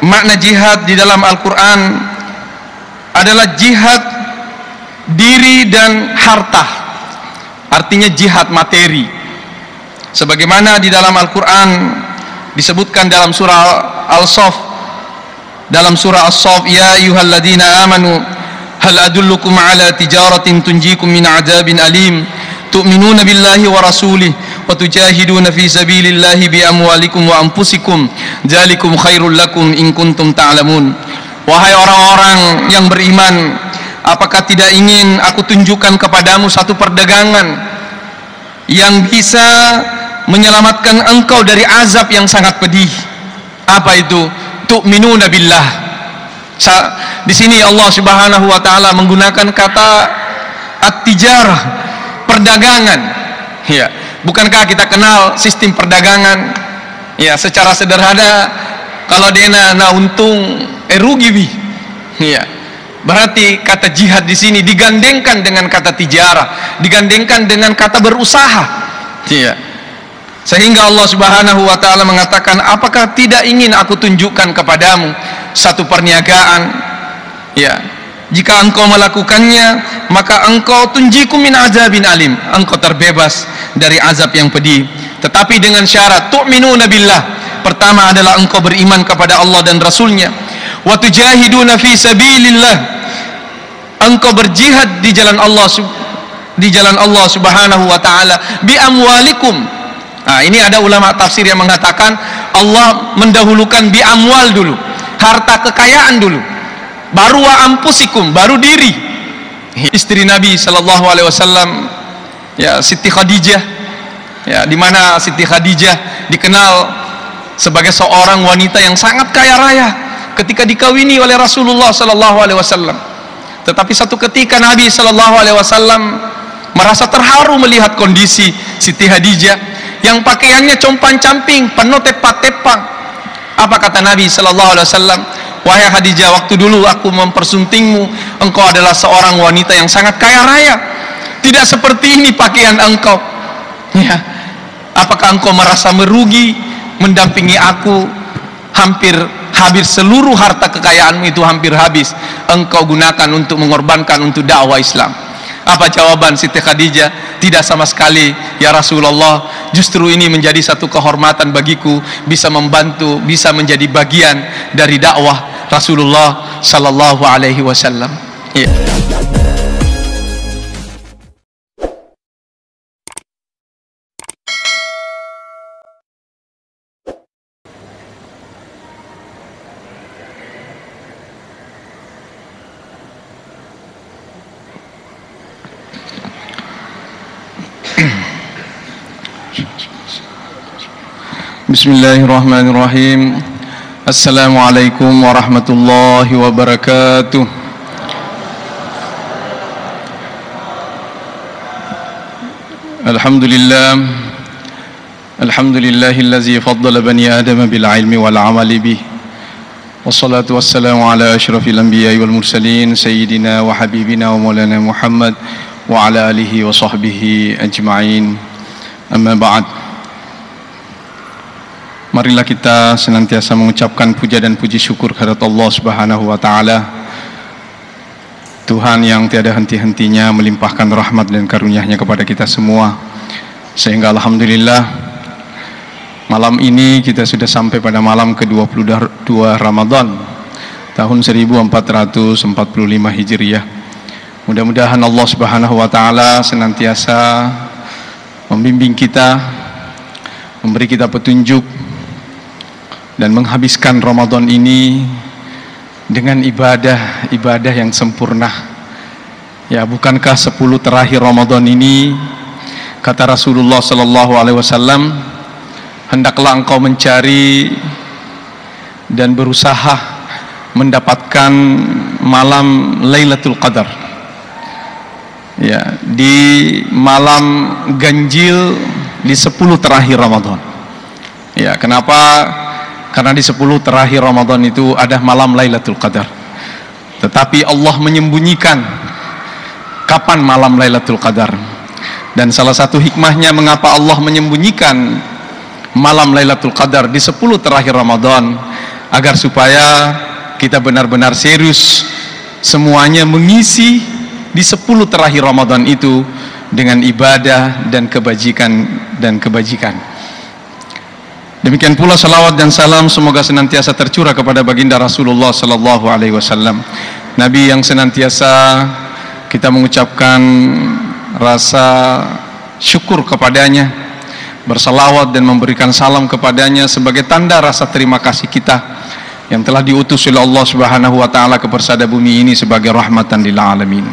makna jihad di dalam Al-Quran adalah jihad diri dan harta, artinya jihad materi, sebagaimana di dalam Al-Quran disebutkan dalam surah Al-Saff, dalam surah As-Saff, ya ayyuhalladzina amanu hal adullukum ala tijaratin tunjikum min adzabin alim tu'minuna billahi wa rasulih wa tujahiduna fi sabilillahi bi amwalikum wa anfusikum dzalikum khairul lakum in kuntum ta'lamun. Wahai orang-orang yang beriman, apakah tidak ingin aku tunjukkan kepadamu satu perdagangan yang bisa menyelamatkan engkau dari azab yang sangat pedih? Apa itu? Tu'minuna billah. Di sini Allah Subhanahu wa taala menggunakan kata at-tijarah, perdagangan. Ya, bukankah kita kenal sistem perdagangan? Ya, secara sederhana kalau dia na untung rugi bi. Ya. Berarti kata jihad di sini digandengkan dengan kata tijarah, digandengkan dengan kata berusaha. Ya. Sehingga Allah Subhanahu wa taala mengatakan, apakah tidak ingin aku tunjukkan kepadamu satu perniagaan, ya, jika engkau melakukannya maka engkau tunjikum min azabin alim, engkau terbebas dari azab yang pedih. Tetapi dengan syarat tu'minuna billah, pertama adalah engkau beriman kepada Allah dan Rasulnya, wa tujahiduna fi sabilillah, engkau berjihad di jalan Allah Subhanahu wa taala bi amwalikum. Nah, ini ada ulama tafsir yang mengatakan Allah mendahulukan bi amwal dulu, harta kekayaan dulu, baru wa anfusikum, baru diri. Istri Nabi sallallahu alaihi wasallam, ya, Siti Khadijah, ya, di mana Siti Khadijah dikenal sebagai seorang wanita yang sangat kaya raya ketika dikawini oleh Rasulullah sallallahu alaihi wasallam. Tetapi satu ketika Nabi sallallahu alaihi wasallam merasa terharu melihat kondisi Siti Khadijah yang pakaiannya compang-camping, penuh tepak-tepang. Apa kata Nabi sallallahu alaihi wasallam? Wahai Khadijah, waktu dulu aku mempersuntingmu, engkau adalah seorang wanita yang sangat kaya raya. Tidak seperti ini pakaian engkau. Ya. Apakah engkau merasa merugi mendampingi aku? Hampir habis seluruh harta kekayaanmu itu, hampir habis engkau gunakan untuk mengorbankan untuk dakwah Islam. Apa jawaban Siti Khadijah? Tidak sama sekali ya Rasulullah, justru ini menjadi satu kehormatan bagiku, bisa membantu, bisa menjadi bagian dari dakwah Rasulullah sallallahu alaihi wasallam. Ya. Bismillahirrahmanirrahim. Assalamualaikum warahmatullahi wabarakatuh. Alhamdulillah, alhamdulillahillazi faddala bani adama bil ilmi wal amali bih. Wassalatu wassalamu ala asyrafil anbiya'i wal mursalin sayyidina wa habibina wa maulana Muhammad wa ala alihi wa sahbihi ajma'in. Amma ba'd. Marilah kita senantiasa mengucapkan puja dan puji syukur kehadirat Allah Subhanahu wa taala, Tuhan yang tiada henti-hentinya melimpahkan rahmat dan karunia-Nya kepada kita semua, sehingga alhamdulillah malam ini kita sudah sampai pada malam ke-22 Ramadan tahun 1445 Hijriah. Mudah-mudahan Allah Subhanahu wa taala senantiasa membimbing kita, memberi kita petunjuk dan menghabiskan Ramadan ini dengan ibadah yang sempurna. Ya, bukankah 10 terakhir Ramadan ini, kata Rasulullah sallallahu alaihi wasallam, hendaklah engkau mencari dan berusaha mendapatkan malam Lailatul Qadar. Ya, di malam ganjil di 10 terakhir Ramadan. Ya, kenapa? Karena di 10 terakhir Ramadan itu ada malam Lailatul Qadar. Tetapi Allah menyembunyikan kapan malam Lailatul Qadar. Dan salah satu hikmahnya mengapa Allah menyembunyikan malam Lailatul Qadar di 10 terakhir Ramadan agar supaya kita benar-benar serius semuanya mengisi di 10 terakhir Ramadan itu dengan ibadah dan kebajikan. Demikian pula salawat dan salam semoga senantiasa tercurah kepada baginda Rasulullah sallallahu alaihi wasallam, Nabi yang senantiasa kita mengucapkan rasa syukur kepadanya, bersalawat dan memberikan salam kepadanya sebagai tanda rasa terima kasih kita yang telah diutus oleh Allah Subhanahu wa taala ke persada bumi ini sebagai rahmatan lil alamin.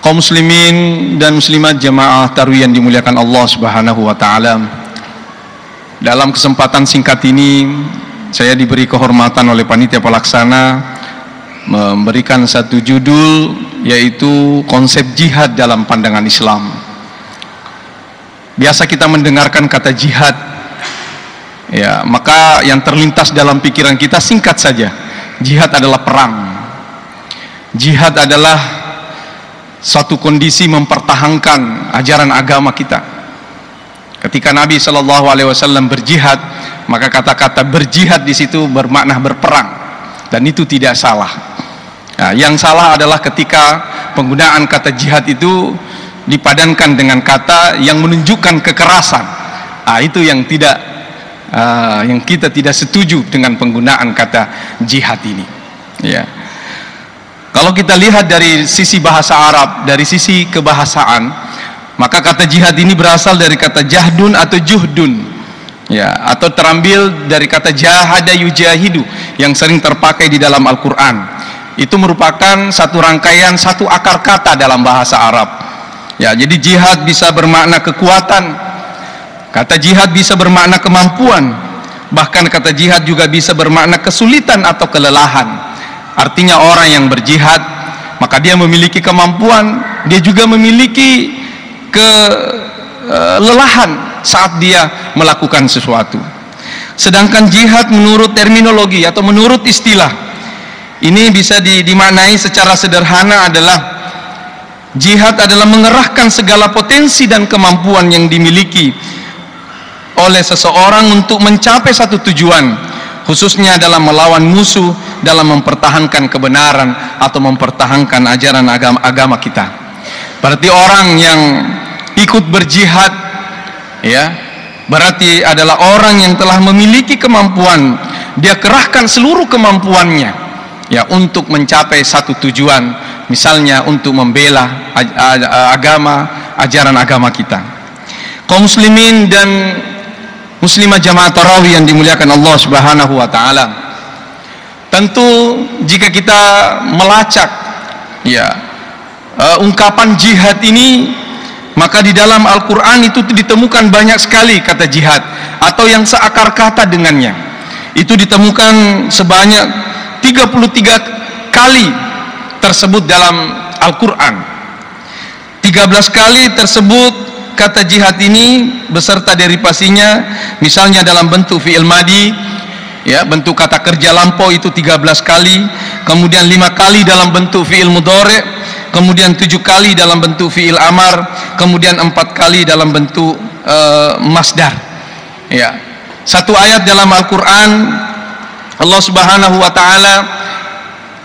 Kaum muslimin dan muslimat jamaah tarawih yang dimuliakan Allah Subhanahu wa taala, dalam kesempatan singkat ini saya diberi kehormatan oleh panitia pelaksana memberikan satu judul, yaitu konsep jihad dalam pandangan Islam. Biasa kita mendengarkan kata jihad, ya, maka yang terlintas dalam pikiran kita singkat saja, jihad adalah perang. Jihad adalah suatu kondisi mempertahankan ajaran agama kita. Ketika Nabi SAW berjihad, maka kata-kata berjihad di situ bermakna berperang, dan itu tidak salah. Nah, yang salah adalah ketika penggunaan kata jihad itu dipadankan dengan kata yang menunjukkan kekerasan. Nah, itu yang yang kita tidak setuju dengan penggunaan kata jihad ini. Ya. Kalau kita lihat dari sisi bahasa Arab, dari sisi kebahasaan, maka kata jihad ini berasal dari kata jahdun atau juhdun, ya, atau terambil dari kata jahada yujahidu yang sering terpakai di dalam Al-Quran. Itu merupakan satu rangkaian, satu akar kata dalam bahasa Arab. Ya, jadi jihad bisa bermakna kekuatan, kata jihad bisa bermakna kemampuan, bahkan kata jihad juga bisa bermakna kesulitan atau kelelahan. Artinya orang yang berjihad, maka dia memiliki kemampuan, dia juga memiliki kelelahan saat dia melakukan sesuatu. Sedangkan jihad menurut terminologi atau menurut istilah, ini bisa dimaknai secara sederhana adalah jihad adalah mengerahkan segala potensi dan kemampuan yang dimiliki oleh seseorang untuk mencapai satu tujuan, khususnya dalam melawan musuh, dalam mempertahankan kebenaran atau mempertahankan ajaran agama kita. Berarti orang yang ikut berjihad, ya, berarti adalah orang yang telah memiliki kemampuan, dia kerahkan seluruh kemampuannya, ya, untuk mencapai satu tujuan, misalnya untuk membela agama, ajaran agama kita. Kaum muslimin dan muslimah jamaah tarawih yang dimuliakan Allah Subhanahu wa taala, tentu jika kita melacak, ya, ungkapan jihad ini, maka di dalam Al-Quran itu ditemukan banyak sekali kata jihad atau yang seakar kata dengannya. Itu ditemukan sebanyak 33 kali tersebut dalam Al-Quran. 13 kali tersebut kata jihad ini beserta derivasinya, misalnya dalam bentuk fi'il madi, ya, bentuk kata kerja lampau itu 13 kali, kemudian 5 kali dalam bentuk fi'il mudhari', kemudian 7 kali dalam bentuk fi'il amar, kemudian 4 kali dalam bentuk masdar. Ya. Satu ayat dalam Al-Quran Allah Subhanahu wa taala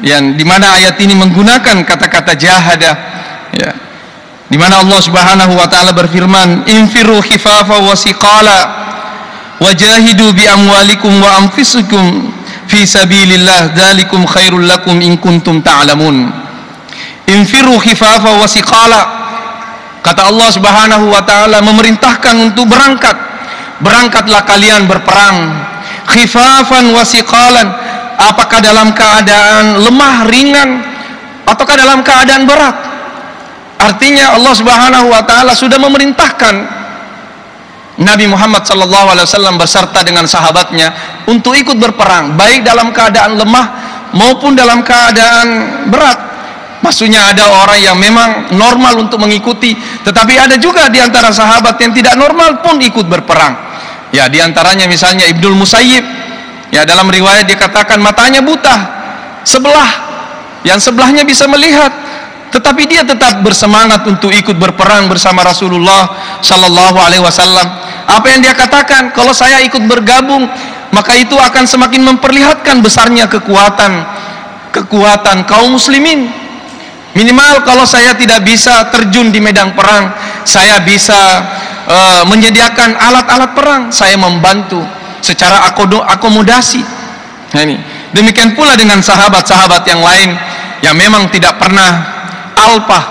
yang dimana ayat ini menggunakan kata-kata jahada, ya, dimana Allah Subhanahu wa taala berfirman, infiru khifafa wa siqala wajahidu bi amwalikum wa anfusikum fi sabilillah dzalikum khairul lakum in kuntum ta'lamun. Infiru khifafa wa siqala, kata Allah Subhanahu wa taala memerintahkan untuk berangkatlah kalian berperang, khifafan wa siqalan, apakah dalam keadaan lemah ringan ataukah dalam keadaan berat. Artinya Allah Subhanahu wa taala sudah memerintahkan Nabi Muhammad SAW beserta dengan sahabatnya untuk ikut berperang, baik dalam keadaan lemah maupun dalam keadaan berat. Maksudnya ada orang yang memang normal untuk mengikuti, tetapi ada juga di antara sahabat yang tidak normal pun ikut berperang. Ya, di antaranya misalnya Ibnul Musayyib, ya, dalam riwayat dikatakan matanya buta sebelah, yang sebelahnya bisa melihat, tetapi dia tetap bersemangat untuk ikut berperang bersama Rasulullah Sallallahu Alaihi Wasallam. Apa yang dia katakan? Kalau saya ikut bergabung maka itu akan semakin memperlihatkan besarnya kekuatan kaum muslimin. Minimal kalau saya tidak bisa terjun di medan perang, saya bisa menyediakan alat-alat perang, saya membantu secara akomodasi. Nah, ini demikian pula dengan sahabat-sahabat yang lain yang memang tidak pernah alpah,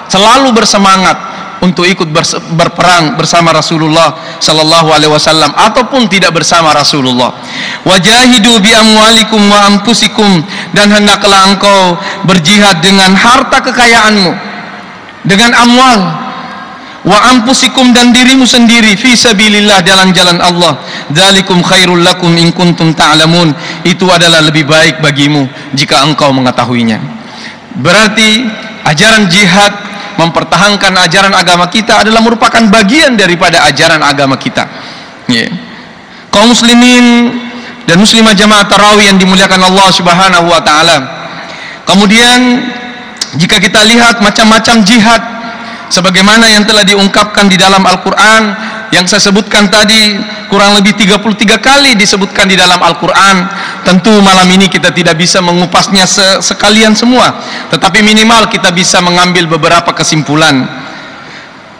selalu bersemangat untuk ikut berperang bersama Rasulullah sallallahu alaihi wasallam ataupun tidak bersama Rasulullah. Wajahidu bi amwalikum wa anfusikum, dan hendaklah engkau berjihad dengan harta kekayaanmu, dengan amwal, wa anfusikum, dan dirimu sendiri, fi sabilillah, dalam jalan Allah. Dzalikum khairul lakum in kuntum ta'lamun, itu adalah lebih baik bagimu jika engkau mengetahuinya. Berarti ajaran jihad, mempertahankan ajaran agama kita adalah merupakan bagian daripada ajaran agama kita. Kaum muslimin dan muslimah jamaah tarawih yang dimuliakan Allah Subhanahu wa taala. Kemudian jika kita lihat macam-macam jihad sebagaimana yang telah diungkapkan di dalam Al-Qur'an, yang saya sebutkan tadi kurang lebih 33 kali disebutkan di dalam Al-Qur'an. Tentu malam ini kita tidak bisa mengupasnya sekalian semua, tetapi minimal kita bisa mengambil beberapa kesimpulan.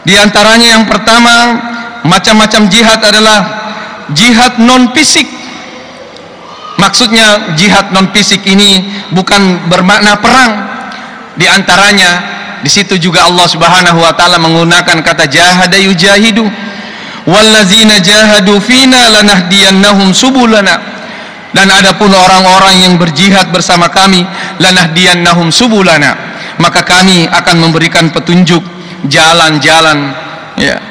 Di antaranya yang pertama, macam-macam jihad adalah jihad non fisik. Maksudnya jihad non fisik ini bukan bermakna perang. Di antaranya di situ juga Allah Subhanahu wa taala menggunakan kata jahada yujahidu, wallazina jahadu fina lanahdiyannahum subulana. Dan adapun orang-orang yang berjihad bersama kami, lanahdiyannahum subulana, maka kami akan memberikan petunjuk jalan-jalan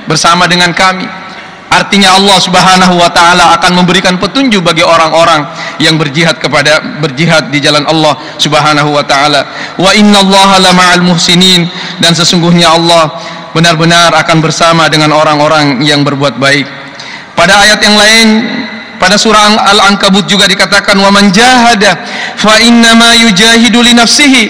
bersama dengan kami. Artinya Allah Subhanahu wa taala akan memberikan petunjuk bagi orang-orang yang berjihad di jalan Allah Subhanahu wa taala. Wa innallaha lama'al muhsinin, dan sesungguhnya Allah benar-benar akan bersama dengan orang-orang yang berbuat baik. Pada ayat yang lain, pada surah Al-Ankabut juga dikatakan wa man jahada fa innama yujahidu li nafsihi.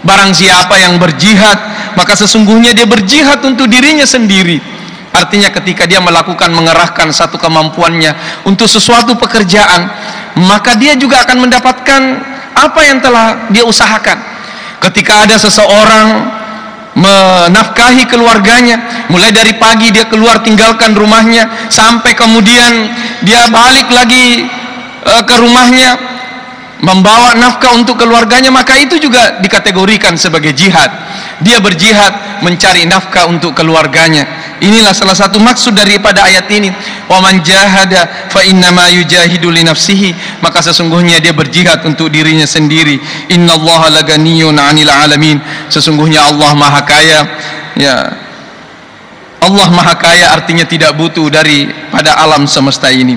Barang siapa yang berjihad, maka sesungguhnya dia berjihad untuk dirinya sendiri. Artinya ketika dia mengerahkan satu kemampuannya untuk sesuatu pekerjaan, maka dia juga akan mendapatkan apa yang telah dia usahakan. Ketika ada seseorang menafkahi keluarganya, mulai dari pagi dia keluar tinggalkan rumahnya sampai kemudian dia balik lagi ke rumahnya membawa nafkah untuk keluarganya, maka itu juga dikategorikan sebagai jihad. Dia berjihad mencari nafkah untuk keluarganya. Inilah salah satu maksud daripada ayat ini, wa man jahada fa innama yujahidu li nafsihi, maka sesungguhnya dia berjihad untuk dirinya sendiri. Innallaha laganiyun 'anil 'alamin, sesungguhnya Allah Maha Kaya. Allah Maha Kaya artinya tidak butuh daripada alam semesta ini.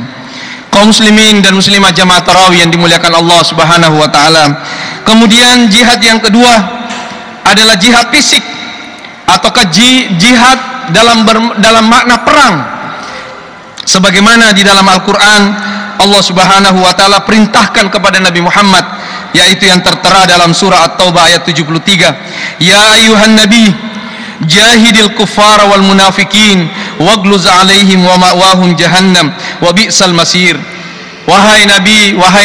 Kaum muslimin dan muslimah jamaah tarawih yang dimuliakan Allah Subhanahu wa taala. Kemudian jihad yang kedua adalah jihad fisik, ataukah jihad dalam makna perang, sebagaimana di dalam Al-Quran Allah Subhanahu wa taala perintahkan kepada Nabi Muhammad, yaitu yang tertera dalam surah At-Taubah ayat 73. Ya ayuhan nabi jahidil kuffara wal munafikin wagluz alaihim wa ma'wahum jahannam wa bi'sal masir. Wahai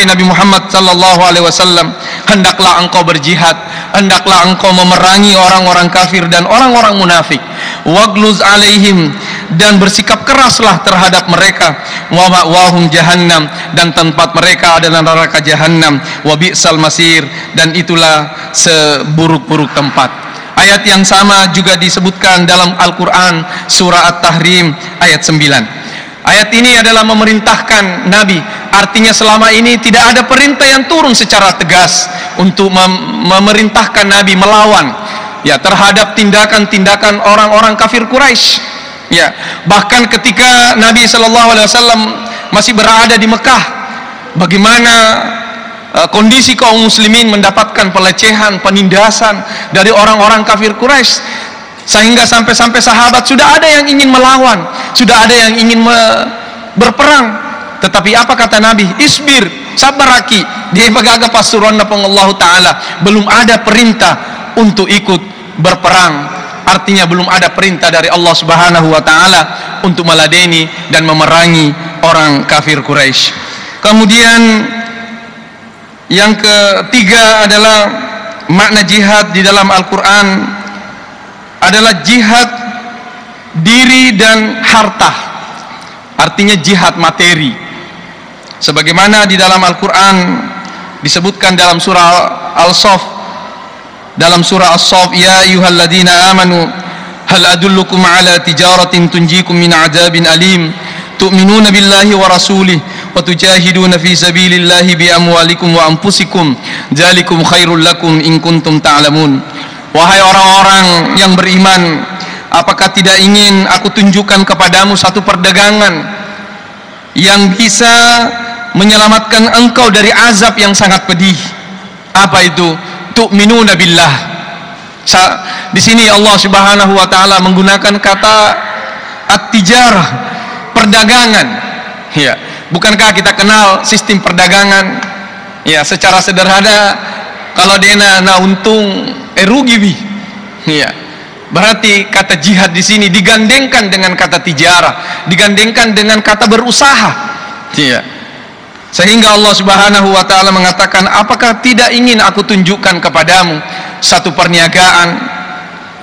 Nabi Muhammad sallallahu alaihi wasallam, hendaklah engkau berjihad, hendaklah engkau memerangi orang-orang kafir dan orang-orang munafik. Wagluz alaihim, dan bersikap keraslah terhadap mereka. Wa ma'wahum jahannam, dan tempat mereka adalah neraka jahannam. Wa bi'sal masir, dan itulah seburuk-buruk tempat. Ayat yang sama juga disebutkan dalam Al-Quran surah At-Tahrim ayat 9. Ayat ini adalah memerintahkan Nabi, artinya selama ini tidak ada perintah yang turun secara tegas untuk memerintahkan Nabi melawan terhadap tindakan-tindakan orang-orang kafir Quraisy. Bahkan ketika Nabi Shallallahu Alaihi Wasallam masih berada di Mekah, bagaimana kondisi kaum muslimin mendapatkan pelecehan, penindasan dari orang-orang kafir Quraisy, sehingga sampai-sampai sahabat sudah ada yang ingin melawan, sudah ada yang ingin berperang, tetapi apa kata Nabi? Isbir, sabaraki, dia bagaga pasuruan Allah Ta'ala, belum ada perintah untuk ikut berperang. Artinya belum ada perintah dari Allah Subhanahu wa Ta'ala untuk meladeni dan memerangi orang kafir Quraisy. Kemudian yang ketiga adalah makna jihad di dalam Al-Quran adalah jihad diri dan harta, artinya jihad materi, sebagaimana di dalam Al-Quran disebutkan dalam surah Al-Saff, dalam surah As-Saff, ya ayyuhalladzina amanu hal adullukum ala tijaratin tunjikum min adzabin alim tu'minuna billahi wa rasulih wa tujahiduna fi sabilillahi bi amwalikum wa anfusikum dzalikum khairul lakum in kuntum ta'lamun. Wahai orang-orang yang beriman, apakah tidak ingin aku tunjukkan kepadamu satu perdagangan yang bisa menyelamatkan engkau dari azab yang sangat pedih? Apa itu? Tu'minuna billah. Di sini Allah Subhanahu wa taala menggunakan kata at-tijarah, perdagangan. Ya, bukankah kita kenal sistem perdagangan? Ya, secara sederhana kalau dia na untung rugi bi. Ya. Berarti kata jihad di sini digandengkan dengan kata tijarah, digandengkan dengan kata berusaha. Ya. Sehingga Allah Subhanahu wa taala mengatakan, apakah tidak ingin aku tunjukkan kepadamu satu perniagaan?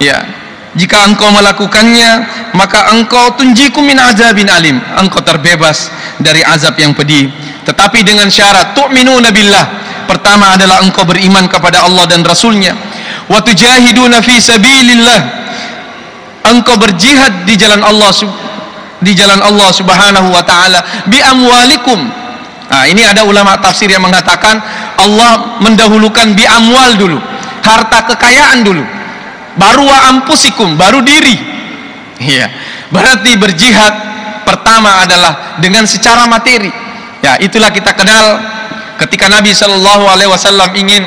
Ya. Jika engkau melakukannya, maka engkau tunjikum min azabin alim, engkau terbebas dari azab yang pedih. Tetapi dengan syarat tu'minuna billah. Pertama adalah engkau beriman kepada Allah dan Rasulnya. Wa tujahiduna fi sabilillah. Engkau berjihad di jalan Allah Subhanahu wa taala bi amwalikum. Nah, ini ada ulama tafsir yang mengatakan Allah mendahulukan bi amwal dulu, harta kekayaan dulu, baru wa ampusikum, baru diri. Iya. Berarti berjihad pertama adalah dengan secara materi. Ya, itulah kita kenal ketika Nabi Shallallahu Alaihi Wasallam ingin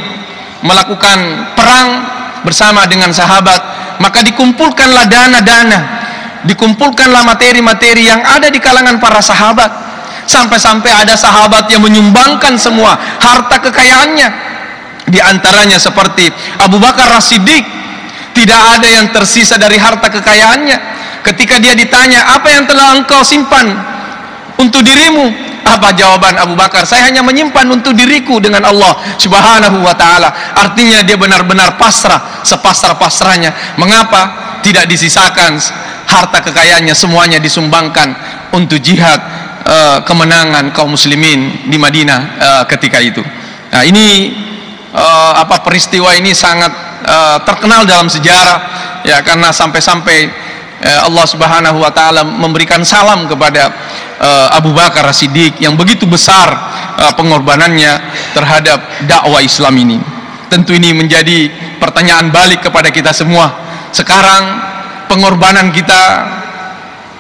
melakukan perang bersama dengan sahabat, maka dikumpulkanlah dana-dana, dikumpulkanlah materi-materi yang ada di kalangan para sahabat, sampai-sampai ada sahabat yang menyumbangkan semua harta kekayaannya. Di antaranya seperti Abu Bakar As-Siddiq, tidak ada yang tersisa dari harta kekayaannya. Ketika dia ditanya, apa yang telah engkau simpan untuk dirimu? Apa jawaban Abu Bakar? Saya hanya menyimpan untuk diriku dengan Allah Subhanahu wa taala. Artinya dia benar-benar pasrah, sepasrah-pasrahnya. Mengapa? Tidak disisakan harta kekayaannya, semuanya disumbangkan untuk jihad, kemenangan kaum muslimin di Madinah ketika itu. Nah, ini peristiwa ini sangat terkenal dalam sejarah, ya, karena sampai-sampai Allah Subhanahu wa taala memberikan salam kepada Abu Bakar As-Siddiq yang begitu besar pengorbanannya terhadap dakwah Islam ini. Tentu ini menjadi pertanyaan balik kepada kita semua. Sekarang pengorbanan kita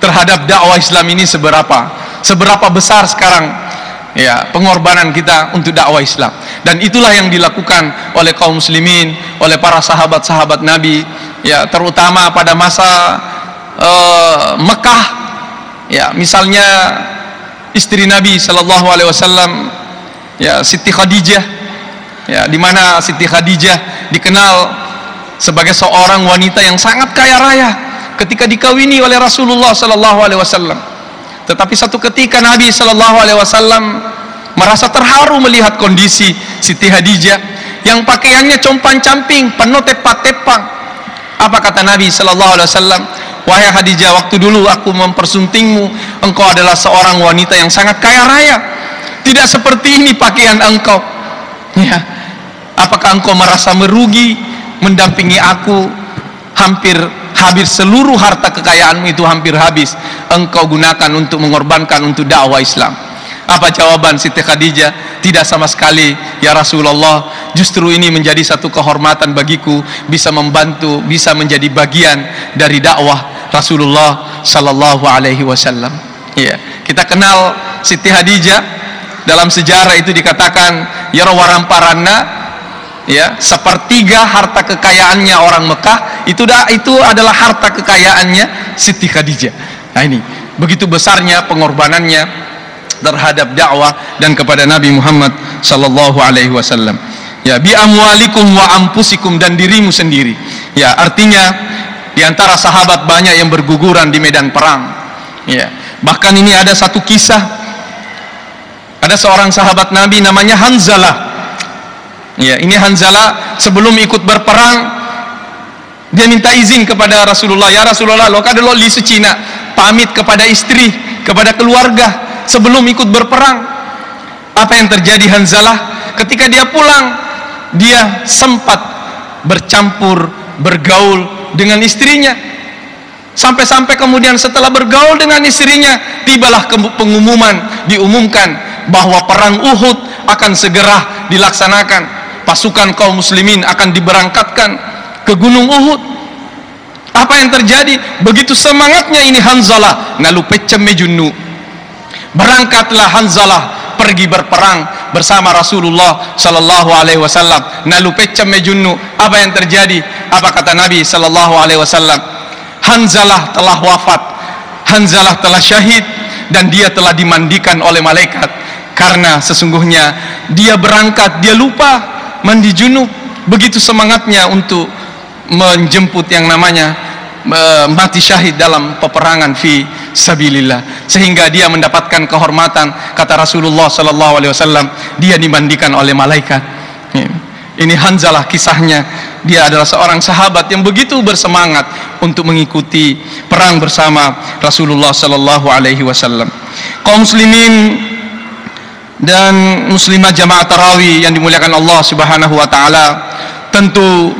terhadap dakwah Islam ini seberapa besar sekarang, ya, pengorbanan kita untuk dakwah Islam. Dan itulah yang dilakukan oleh kaum muslimin, oleh para sahabat-sahabat Nabi, ya, terutama pada masa Mekah, ya, misalnya istri Nabi Shallallahu Alaihi Wasallam, ya, Siti Khadijah, ya, di mana Siti Khadijah dikenal sebagai seorang wanita yang sangat kaya raya ketika dikawini oleh Rasulullah Shallallahu Alaihi Wasallam. Tetapi satu ketika Nabi Shallallahu Alaihi Wasallam merasa terharu melihat kondisi Siti Khadijah yang pakaiannya compang-camping, penuh tepak-tepang. Apa kata Nabi Shallallahu Alaihi Wasallam? Wahai Khadijah, waktu dulu aku mempersuntingmu, engkau adalah seorang wanita yang sangat kaya raya. Tidak seperti ini pakaian engkau. Ya. Apakah engkau merasa merugi mendampingi aku? Hampir habis seluruh harta kekayaanmu itu, hampir habis engkau gunakan untuk mengorbankan untuk dakwah Islam. Apa jawaban Siti Khadijah? Tidak sama sekali, ya Rasulullah. Justru ini menjadi satu kehormatan bagiku, bisa membantu, bisa menjadi bagian dari dakwah Rasulullah Sallallahu Alaihi Wasallam. Ya, kita kenal Siti Khadijah dalam sejarah itu dikatakan yarwaram paranna, ya, sepertiga harta kekayaannya orang Mekah itu adalah harta kekayaannya Siti Khadijah. Nah, ini begitu besarnya pengorbanannya terhadap dakwah dan kepada Nabi Muhammad Sallallahu Alaihi Wasallam. Ya, bi amwalikum wa ampusikum, dan dirimu sendiri. Ya, artinya di antara sahabat banyak yang berguguran di medan perang. Ya, bahkan ini ada satu kisah Ada seorang sahabat Nabi namanya Hanzalah. Ya, ini Hanzalah sebelum ikut berperang, dia minta izin kepada Rasulullah. Ya Rasulullah, lo kada lo li secina pamit kepada istri, kepada keluarga sebelum ikut berperang. Apa yang terjadi Hanzalah? Ketika dia pulang, dia sempat bercampur, bergaul dengan istrinya. Sampai-sampai kemudian setelah bergaul dengan istrinya, tibalah pengumuman, diumumkan bahwa perang Uhud akan segera dilaksanakan. Pasukan kaum muslimin akan diberangkatkan ke Gunung Uhud. Apa yang terjadi? Begitu semangatnya ini Hanzalah, nalu pecem mejunnu. Berangkatlah Hanzalah pergi berperang bersama Rasulullah sallallahu alaihi wasallam. Nalu pecem mejunnu. Apa yang terjadi? Apa kata Nabi sallallahu alaihi wasallam? Hanzalah telah wafat, Hanzalah telah syahid, dan dia telah dimandikan oleh malaikat. Karena sesungguhnya dia berangkat, dia lupa mandi junub. Begitu semangatnya untuk menjemput yang namanya mati syahid dalam peperangan fi sabilillah, sehingga dia mendapatkan kehormatan. Kata Rasulullah sallallahu alaihi wasallam, dia dimandikan oleh malaikat. Ini Hanzalah kisahnya. Dia adalah seorang sahabat yang begitu bersemangat untuk mengikuti perang bersama Rasulullah sallallahu alaihi wasallam. Kaum muslimin dan muslimah jamaah tarawih yang dimuliakan Allah Subhanahu wa taala, tentu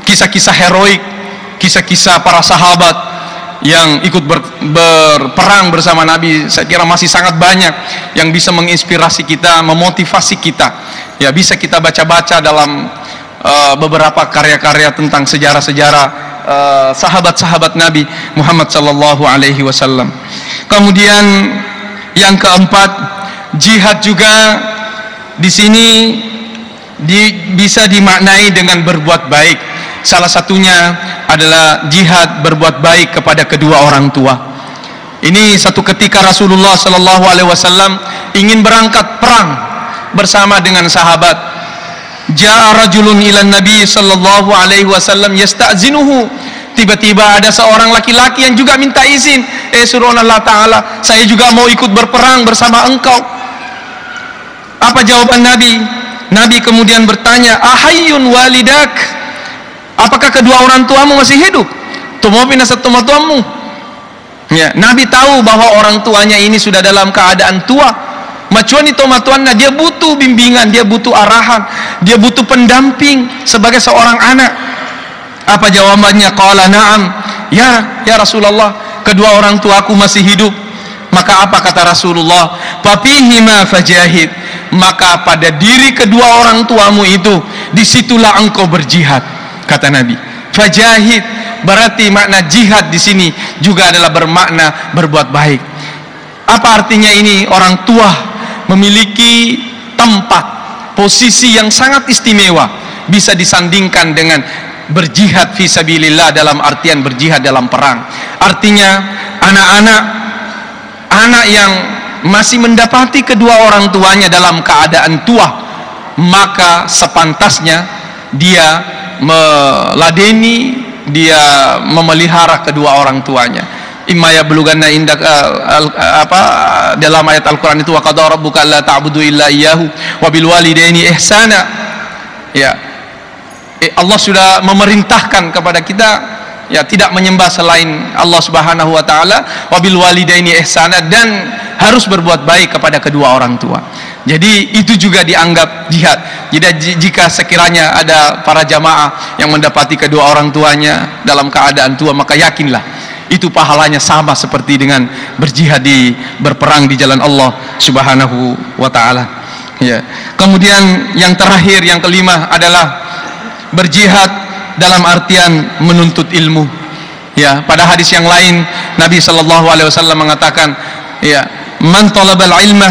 kisah-kisah heroik, kisah-kisah para sahabat yang ikut berperang bersama Nabi, saya kira masih sangat banyak yang bisa menginspirasi kita, memotivasi kita. Ya, bisa kita baca-baca dalam beberapa karya-karya tentang sejarah-sejarah sahabat-sahabat Nabi Muhammad sallallahu alaihi wasallam. Kemudian yang keempat, jihad juga di sini bisa dimaknai dengan berbuat baik. Salah satunya adalah jihad berbuat baik kepada kedua orang tua. Ini satu ketika Rasulullah sallallahu alaihi wasallam ingin berangkat perang bersama dengan sahabat. Ja'a rajulun ila Nabi sallallahu alaihi wasallam yasta'zinuhu. Tiba-tiba ada seorang laki-laki yang juga minta izin. Suruh Allah Ta'ala, saya juga mau ikut berperang bersama engkau. Apa jawaban Nabi? Nabi kemudian bertanya, ahayyun walidak? Apakah kedua orang tuamu masih hidup? Tumopina tuamu. Ya, Nabi tahu bahwa orang tuanya ini sudah dalam keadaan tua. Macuani tomatuanna, dia butuh bimbingan, dia butuh arahan, dia butuh pendamping sebagai seorang anak. Apa jawabannya? Qala na'am. Ya Rasulullah, kedua orang tuaku masih hidup. Maka apa kata Rasulullah? Fafihima fajahid. Maka pada diri kedua orang tuamu itu, disitulah engkau berjihad, kata Nabi. Fajahid berarti makna jihad di sini juga adalah bermakna berbuat baik. Apa artinya ini? Orang tua memiliki tempat, posisi yang sangat istimewa, bisa disandingkan dengan berjihad fi sabilillah dalam artian berjihad dalam perang. Artinya anak yang masih mendapati kedua orang tuanya dalam keadaan tua, maka sepantasnya dia meladeni, dia memelihara kedua orang tuanya. Imma yablughanna indak dalam ayat Al-Qur'an itu, wa qadara rabbuka alla ta'budu illa iyyahu wa bil walidaini ihsana. Ya, Allah sudah memerintahkan kepada kita, ya, tidak menyembah selain Allah Subhanahu wa taala, wa bil walidaini ihsana, dan harus berbuat baik kepada kedua orang tua. Jadi itu juga dianggap jihad. Jadi jika sekiranya ada para jamaah yang mendapati kedua orang tuanya dalam keadaan tua, maka yakinlah itu pahalanya sama seperti dengan berjihad berperang di jalan Allah Subhanahu wa taala. Ya. Kemudian yang terakhir, yang kelima adalah berjihad dalam artian menuntut ilmu. Ya, pada hadis yang lain Nabi sallallahu alaihi wasallam mengatakan, ya, man talabal ilma,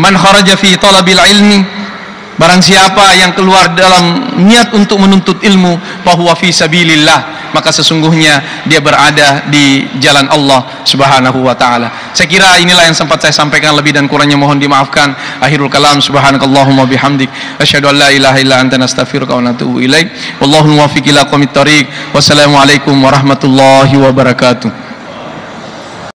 man kharaja fi talabil ilmi, barang siapa yang keluar dalam niat untuk menuntut ilmu, fahuwa fi sabilillah, maka sesungguhnya dia berada di jalan Allah Subhanahu wa taala. Saya kira inilah yang sempat saya sampaikan, lebih dan kurangnya mohon dimaafkan. Akhirul kalam, subhanakallahumma bihamdik, asyhadu an la ilaha illa anta, nastaghfiruka wa natubu ilaik. Wallahul muwaffiq ila aqwamit thoriq. Wassalamualaikum warahmatullahi wabarakatuh.